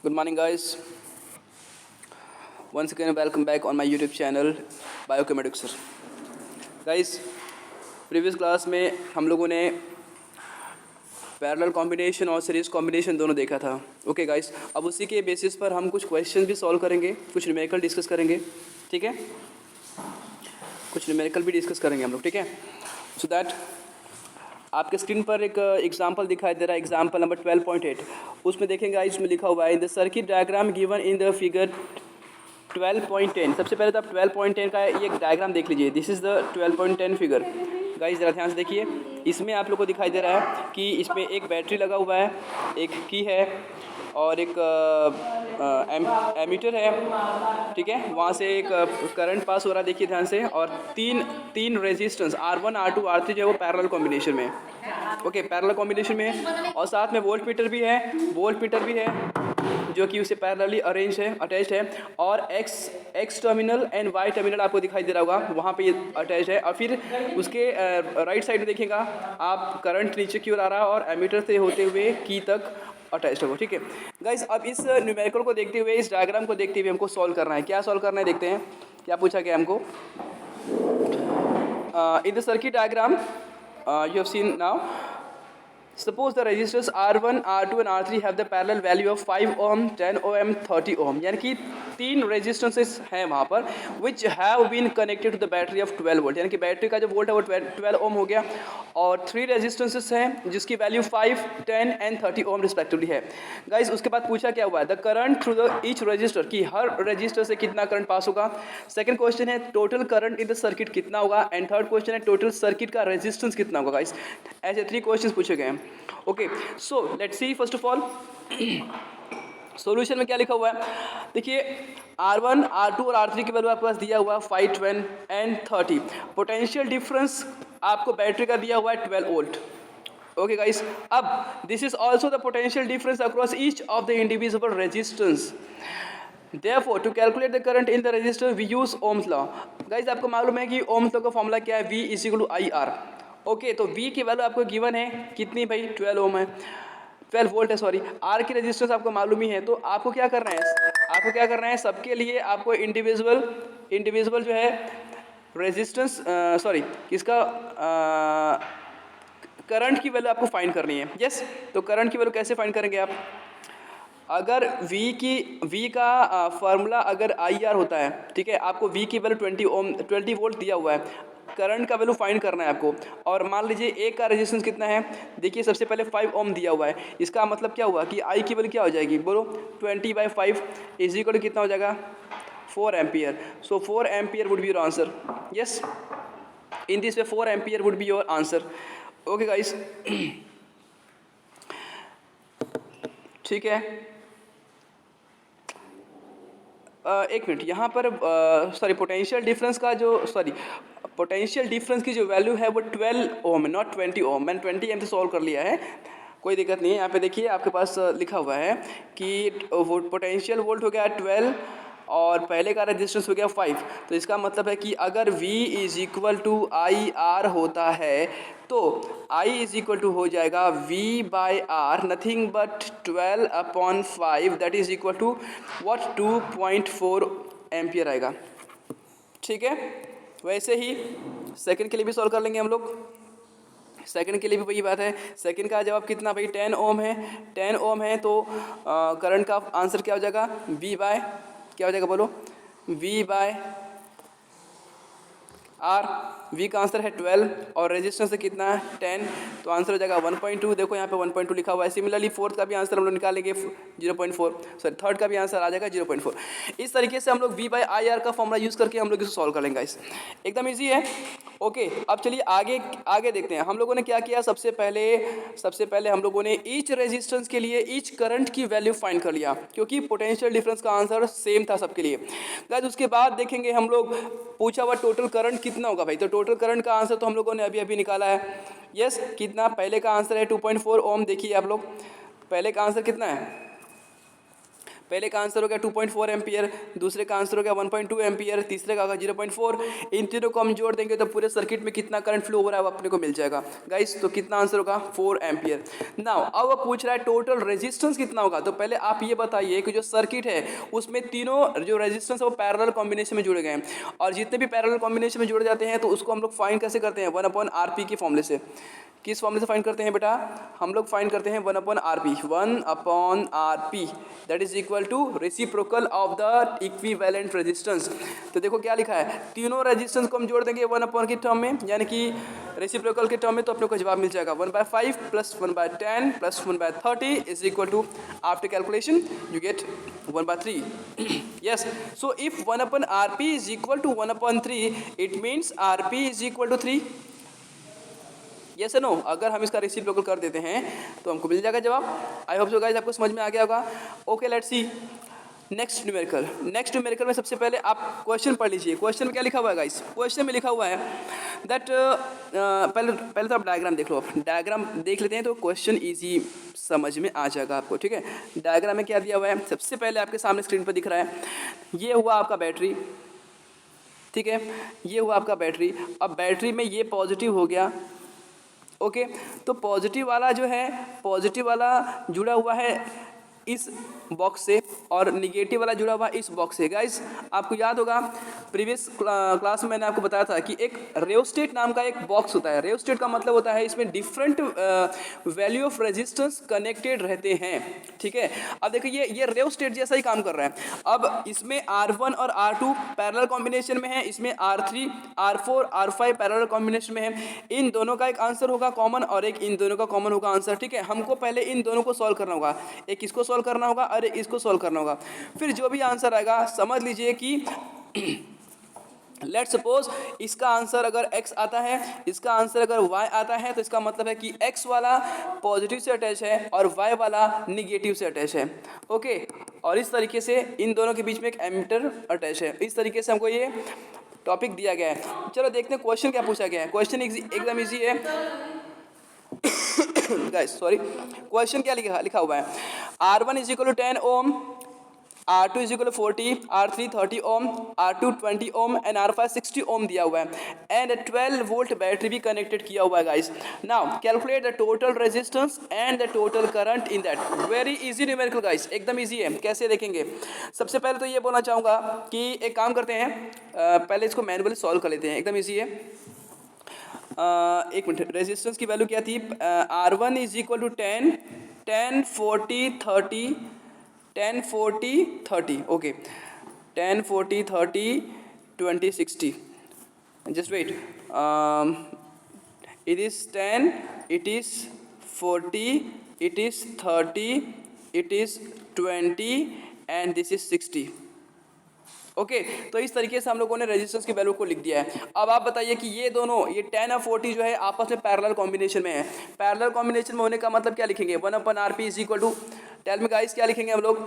Good morning, guys. Once again, welcome back on my YouTube channel, Biochemedics Sir. Guys, previous class में हम लोगों ने parallel combination और series combination दोनों देखा था. ओके गाइस, अब उसी के बेसिस पर हम कुछ क्वेश्चन भी सॉल्व करेंगे, कुछ न्यूमेरिकल डिस्कस करेंगे. ठीक है, कुछ न्यूमेरिकल भी डिस्कस करेंगे हम लोग. ठीक है, सो दैट आपके स्क्रीन पर एक एग्जाम्पल दिखाई दे रहा है, एग्जाम्पल नंबर 12.8. उसमें देखेंगे इसमें लिखा हुआ है in the circuit diagram given in the figure 12.10. सबसे पहले तो आप 12.10 का ये डायग्राम देख लीजिए. This is the 12.10 figure. Guys ज़रा ध्यान से देखिए. इसमें आप लोग को दिखाई दे रहा है कि इसमें एक बैटरी लगा हुआ है, एक की है और एक एमीटर है. ठीक है, वहाँ से एक करंट पास हो रहा है, देखिए ध्यान से. और तीन रेजिस्टेंस R1, R2, R3 जो है वो पैरेलल कॉम्बिनेशन में. ओके, पैरेलल कॉम्बिनेशन में. और साथ में वोल्ट मीटर भी है जो कि उसे पैरेलली अरेंज है, अटैच्ड है. और X terminal and Y terminal आपको दिखाई दे रहा होगा, वहाँ पे ये अटैच्ड है. और फिर उसके राइट साइड में देखिएगा आप करंट नीचे की ओर आ रहा है और एमीटर से होते हुए की तक अटैच्ड होगा. ठीक है गाइस, अब इस न्यूमेरिकल को देखते हुए, इस डायग्राम को देखते हुए हमको सॉल्व करना है. क्या सॉल्व करना है देखते हैं. क्या पूछा गया हमको. In the circuit diagram you have seen now, suppose the resistors R1, R2 and R3 have the parallel value of 5 ohm, 10 ohm, 30 ohm. यानी कि तीन रेजिस्टेंसेस हैं वहाँ पर which have been connected to the battery of 12 volt. यानी कि battery का जो वोल्ट है वो 12 ओम हो गया. और 3 रेजिस्टेंसेस हैं जिसकी वैल्यू 5, 10 एंड 30 ओम रिस्पेक्टिवली है. गाइस, उसके बाद पूछा क्या हुआ है, the current through the each resistor, की हर रजिस्टर से कितना करंट पास होगा. सेकंड क्वेश्चन है total current in the circuit कितना होगा. एंड थर्ड क्वेश्चन है टोटल सर्किट का रेजिस्टेंस कितना होगा. गाइस, ऐसे 3 क्वेश्चन पूछे गए हैं. Okay, so let's see first of all solution में क्या लिखा हुआ है. देखिए R1, R2 और R3 की वैल्यू आपके पास दिया हुआ है 5, 10 एंड 30. पोटेंशियल डिफरेंस आपको बैटरी का दिया हुआ है 12 वोल्ट. ओके गाइस, अब this is also the potential difference across each of the individual resistance. Therefore, to calculate the current in the resistor, we use Ohm's law. Guys, आपको मालूम है कि Ohm's law का फॉर्मूला क्या है, V is equal to IR. Okay, तो V की वैल्यू आपको गिवन है कितनी भाई, 12 ओम है, 12 वोल्ट है सॉरी. R की रेजिस्टेंस आपको मालूम ही है. तो आपको क्या करना है, सबके लिए आपको इंडिविजुअल जो है रेजिस्टेंस सॉरी किसका करंट की वैल्यू आपको फाइंड करनी है. यस, तो करंट की वैल्यू कैसे फाइंड करेंगे आप. अगर V का फार्मूला अगर IR होता है, ठीक है, आपको V की वैल्यू 20 वोल्ट दिया हुआ है, करंट का वैल्यू फाइंड करना है आपको. और मान लीजिए एक का रेजिस्टेंस कितना है, देखिए सबसे पहले 5 ओम दिया हुआ है. इसका मतलब क्या हुआ कि I की वैल्यू क्या हो जाएगी, बोलो. 20/5 इज इक्वल टू कितना हो जाएगा, 4 ampere. So 4 ampere would be your answer. Yes, in this way 4 ampere would be your answer. Okay guys, ठीक है. एक मिनट, यहाँ पर सॉरी पोटेंशियल डिफरेंस की जो वैल्यू है वो 12 ओम है, नॉट 20 ओम. मैंने 20 एम से सॉल्व कर लिया है, कोई दिक्कत नहीं है. यहाँ पे देखिए आपके पास लिखा हुआ है कि वो पोटेंशियल वोल्ट हो गया 12 और पहले का रेजिस्टेंस हो गया 5. तो इसका मतलब है कि अगर V is equal to IR होता है तो I इज इक्वल टू हो जाएगा V/R, nothing but 12/5, that is equal to what, 2.4 ampere आएगा. ठीक है, वैसे ही सेकंड के लिए भी सॉल्व कर लेंगे हम लोग. सेकंड के लिए भी वही बात है. सेकंड का जवाब कितना भाई, 10 ओम है. 10 ओम है तो करंट का आंसर क्या हो जाएगा, क्या हो जाएगा बोलो, V/R. V का आंसर है 12 और रेजिस्टेंस से कितना है 10, तो आंसर हो जाएगा 1.2. देखो यहाँ पे 1.2 लिखा हुआ है. सिमिलरली फोर्थ का भी आंसर हम लोग निकालेंगे 0.4, सॉरी थर्ड का भी आंसर आ जाएगा 0.4. इस तरीके से हम लोग V/IR का फॉर्मूला यूज़ करके हम लोग इसको सॉल्व कर लेंगे. इस एकदम ईजी है. ओके, अब चलिए आगे देखते हैं. हम लोगों ने क्या किया, सबसे पहले हम लोगों ने ईच रेजिस्टेंस के लिए ईच करंट की वैल्यू फाइंड कर लिया, क्योंकि पोटेंशियल डिफरेंस का आंसर सेम था सबके लिए. गाइस, उसके बाद देखेंगे हम लोग, पूछा हुआ टोटल करंट कितना होगा भाई. तो टोटल करंट का आंसर तो हम लोगों ने अभी निकाला है. यस, कितना, पहले का आंसर है 2.4 ओम. देखिए आप लोग, पहले का आंसर कितना है, पहले का आंसर हो गया 2.4 एम्पियर, दूसरे का आंसर हो गया 1.2 एम्पियर, तीसरे का होगा 0.4। इन तीनों को हम जोड़ देंगे तो पूरे सर्किट में कितना करंट फ्लो हो रहा है वो अपने को मिल जाएगा गाइस। तो कितना आंसर होगा 4 एम्पियर। नाउ अब वो पूछ रहा है टोटल रेजिस्टेंस कितना होगा। तो पहले आप ये बताइए कि जो सर्किट है उसमें तीनों जो रेजिस्टेंस है वो पैरेलल कॉम्बिनेशन में जुड़े गए हैं, और जितने भी पैरेलल कॉम्बिनेशन में जुड़े जाते हैं तो उसको हम लोग फाइंड कैसे करते हैं 1/RP के फॉर्मूले से। किस फॉर्मूले से फाइंड करते हैं बेटा, हम लोग फाइंड करते हैं 1/RP, 1/RP that is equal to reciprocal of the equivalent resistance. तो देखो क्या लिखा है, तीनों रेजिस्टेंस को हम जोड़ देंगे 1/, के टर्म में यानी कि रेसिप्रोकल के टर्म में, तो अपने को जवाब मिल जाएगा 1/5 + 1/10 + 1/30 is equal to, after calculation you get 1/3। yes, so if 1/RP is equal to 1/3 it means RP is equal to 3। Yes no, अगर हम इसका रेसिप्रोकल कर देते हैं तो हमको मिल जाएगा जवाब। आई होप सो गाइस आपको समझ में आ गया होगा। Okay let's see next numerical. Next numerical में सबसे पहले आप क्वेश्चन पढ़ लीजिए। क्वेश्चन में क्या लिखा हुआ है गाइस, क्वेश्चन में लिखा हुआ है दैट पहले तो आप डायग्राम देख लो। डायग्राम देख लेते हैं तो क्वेश्चन इजी समझ में आ जाएगा आपको, ठीक है। डायग्राम में क्या दिया हुआ है, सबसे पहले आपके सामने स्क्रीन पर दिख रहा है, ये हुआ आपका बैटरी, ठीक है, ये हुआ आपका बैटरी। अब बैटरी में ये पॉजिटिव हो गया, ओके तो पॉजिटिव वाला जो है, पॉजिटिव वाला जुड़ा हुआ है इस बॉक्स से और निगेटिव वाला जुड़ा हुआ इस बॉक्स से। गाइस आपको याद होगा प्रीवियस क्लास में मैंने आपको बताया था कि एक रेयोस्टेट नाम का एक बॉक्स होता है। रेयोस्टेट का मतलब होता है इसमें different value of resistance connected रहते हैं, ठीक है। अब देखिए ये रेयोस्टेट जैसा ही काम कर रहा है। अब इसमें R1 और R2 पैरेलल कॉम्बिनेशन में है, इसमें R3 R4 R5 parallel combination में है। इन दोनों का एक आंसर होगा कॉमन और एक इन दोनों का कॉमन होगा आंसर, ठीक है। हमको पहले इन दोनों को सॉल्व करना होगा, एक इसको सॉल्व करना होगा और इसको सॉल्व करना होगा। फिर जो भी आंसर आएगा समझ लीजिए कि लेट्स सपोज इसका आंसर अगर x आता है, इसका आंसर अगर y आता है, तो इसका मतलब है कि x वाला पॉजिटिव से अटैच है और y वाला निगेटिव से अटैच है, ओके। और इस तरीके से इन दोनों के बीच में एक एमीटर अटैच है। इस तरीके से हमको ये टॉपिक दिया गया है। चलो देखते हैं क्वेश्चन क्या पूछा गया है। क्वेश्चन एकदम इजी है गाइस, सॉरी। क्वेश्चन क्या लिखा हुआ है, R1 = 10 Om, R2 = 40, R3 30 Om, R2 20 ohm and R5 60 ओम दिया हुआ है एंड 12 वोल्ट बैटरी भी कनेक्टेड किया हुआ है guys. Now calculate the total resistance and the total current in that. Very easy numerical guys, एकदम इजी है। कैसे देखेंगे, सबसे पहले तो ये बोलना चाहूँगा कि एक काम करते हैं, पहले इसको मैनुअली सॉल्व कर लेते हैं, एकदम ईजी है। एक मिनट, रेजिस्टेंस की वैल्यू क्या थी, R1 = 10 10 40 30 10 40 30, okay 10 40 30 20 60, just wait, it is 10, it is 40, it is 30, it is 20 and this is 60, okay तो इस तरीके से हम लोगों ने रेजिस्टेंस की वैल्यू को लिख दिया है। अब आप बताइए कि ये दोनों, ये 10 और 40 जो है आपस में पैरेलल कॉम्बिनेशन में है। पैरेलल कॉम्बिनेशन में होने का मतलब क्या लिखेंगे, 1/RP = टेल मी गाइस क्या लिखेंगे हम लोग,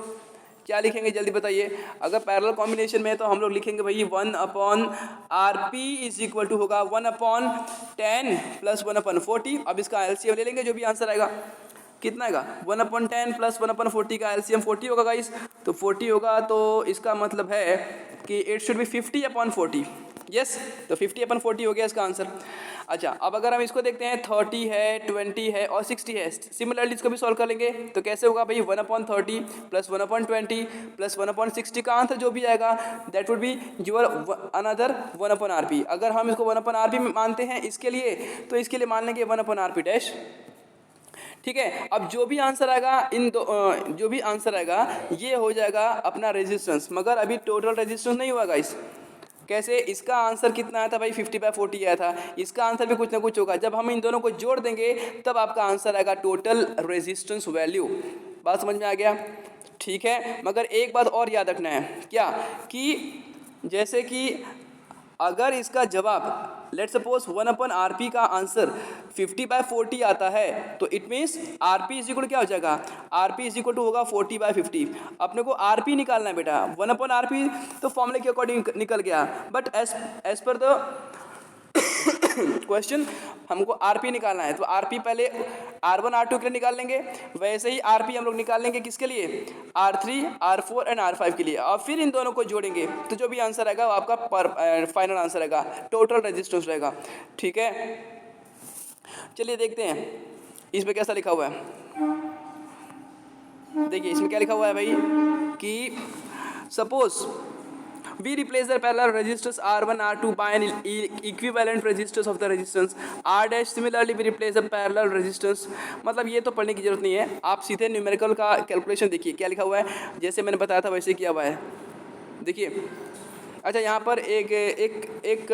क्या लिखेंगे जल्दी बताइए। अगर पैरेलल कॉम्बिनेशन में है तो हम लोग लिखेंगे भाई 1/RP = होगा 1/10 + 1/40। अब इसका एलसीएम ले लेंगे, जो भी आंसर आएगा कितना आएगा, 1/10 + 1/40 का एलसीएम 40 होगा गाइस। तो 40 होगा तो इसका मतलब है कि इट शुड बी 50/40, यस। तो 50/40 हो गया इसका आंसर। अच्छा अब अगर हम इसको देखते हैं, 30 है, 20 है और 60 है, सिमिलरली इसको भी सॉल्व कर लेंगे। तो कैसे होगा भाई, 1/30 + 1/20 + 1/60 का आंसर जो भी आएगा that would be your another 1/RP। अगर हम इसको 1/RP में मानते हैं इसके लिए, तो इसके लिए मान लेंगे 1/RP डैश, ठीक है। अब जो भी आंसर आएगा जो भी आंसर आएगा ये हो जाएगा अपना रेजिस्टेंस, मगर अभी टोटल रेजिस्टेंस नहीं हुआ गाइस। कैसे, इसका आंसर कितना आया था भाई 50/40 आया था, इसका आंसर भी कुछ ना कुछ होगा। जब हम इन दोनों को जोड़ देंगे तब आपका आंसर आएगा टोटल रेजिस्टेंस वैल्यू। बात समझ में आ गया, ठीक है। मगर एक बात और याद रखना है, क्या कि जैसे कि अगर इसका जवाब लेट्स सपोज 1/RP का आंसर 50/40 आता है तो इट मीन्स RP = क्या हो जाएगा, RP = होगा 40/50। अपने को RP निकालना है बेटा, 1/RP तो फॉर्मूले के अकॉर्डिंग निकल गया, but as per the question हमको RP निकालना है। तो RP पहले R1 R2 के लिए निकाल लेंगे, वैसे ही RP हम लोग निकाल लेंगे किसके लिए, R3 R4 एंड R5 के लिए, और फिर इन दोनों को जोड़ेंगे तो जो भी आंसर आएगा वो आपका फाइनल आंसर रहेगा, टोटल रेजिस्टेंस रहेगा। ठीक है, चलिए देखते हैं इसमें कैसा लिखा हुआ है। देखिए इसमें क्या लिखा हुआ है भाई कि suppose we replace the parallel resistors R1 R2 by an equivalent resistors of the resistance R dash। similarly we replace the parallel resistance। मतलब ये तो पढ़ने की जरूरत नहीं है, आप सीधे न्यूमेरिकल का कैलकुलेशन देखिए क्या लिखा हुआ है, जैसे मैंने बताया था वैसे किया हुआ है। देखिए अच्छा यहाँ पर एक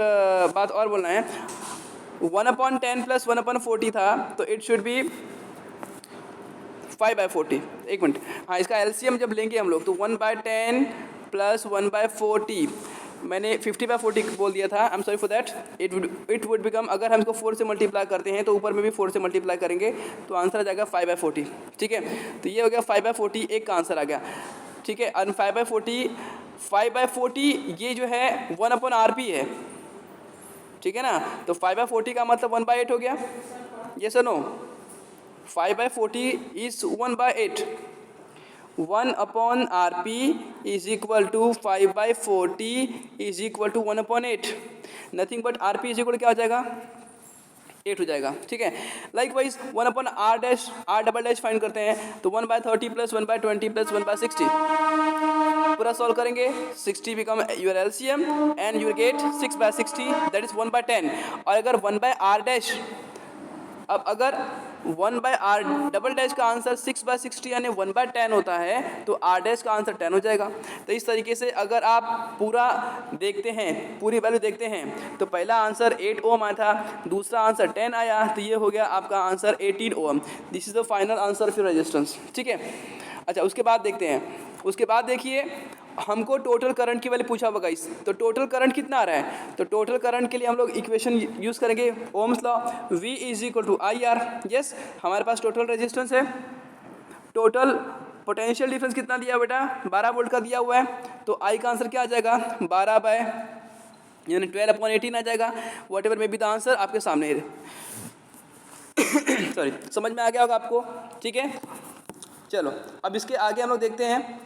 बात और बोलना है, 1/10 प्लस 1/40 था तो इट शुड बी 5/40। एक मिनट, हाँ इसका एलसीएम जब लेंगे हम लोग तो 1/10 प्लस 1/40, मैंने 50/40 बोल दिया था, I am sorry for that. It would become, अगर हम इसको 4 से मल्टीप्लाई करते हैं तो ऊपर में भी 4 से मल्टीप्लाई करेंगे तो आंसर आ जाएगा 5/40। ठीक है, तो ये हो गया 5/40 एक का आंसर आ गया। ठीक है, और 5/40 ये जो है 1/RP है। ठीक है ना, तो 5/40 का मतलब 1/8 हो गया, यस और no. 5/40 is 1/8, 1/RP is equal to 5/40 is equal to 1/8, nothing but RP is equal क्या हो जाएगा, 8 हो जाएगा। ठीक है, likewise 1/R dash R double dash find करते हैं तो 1/30 प्लस 1/20 प्लस 1/60 पूरा सॉल्व करेंगे, 60 become your LCM and you get 6/60 that is 1/10। और अगर 1/R डैश, अब अगर 1/R डबल डैश का आंसर 6/60 यानी 1/10 होता है तो R डैश का आंसर 10 हो जाएगा। तो इस तरीके से अगर आप पूरा देखते हैं, पूरी वैल्यू देखते हैं तो पहला आंसर 8 ओम आया था, दूसरा आंसर 10 आया, तो ये हो गया आपका answer 18 ohm. This is the final answer of your resistance. ठीक है, अच्छा उसके बाद देखते हैं, उसके बाद देखिए हमको टोटल करंट की वैल्यू पूछा होगा इस, तो टोटल करंट कितना आ रहा है, तो टोटल करंट के लिए हम लोग इक्वेशन यूज़ करेंगे ohm's law, V is equal to IR। Yes, हमारे पास टोटल रेजिस्टेंस है, टोटल पोटेंशियल डिफरेंस कितना दिया बेटा, 12 वोल्ट का दिया हुआ है, तो I का आंसर क्या आ जाएगा 12 यानी 12/18 आ जाएगा। What ever may be the answer आपके सामने है। सॉरी, समझ में आ गया होगा आपको। ठीक है, चलो अब इसके आगे हम लोग देखते हैं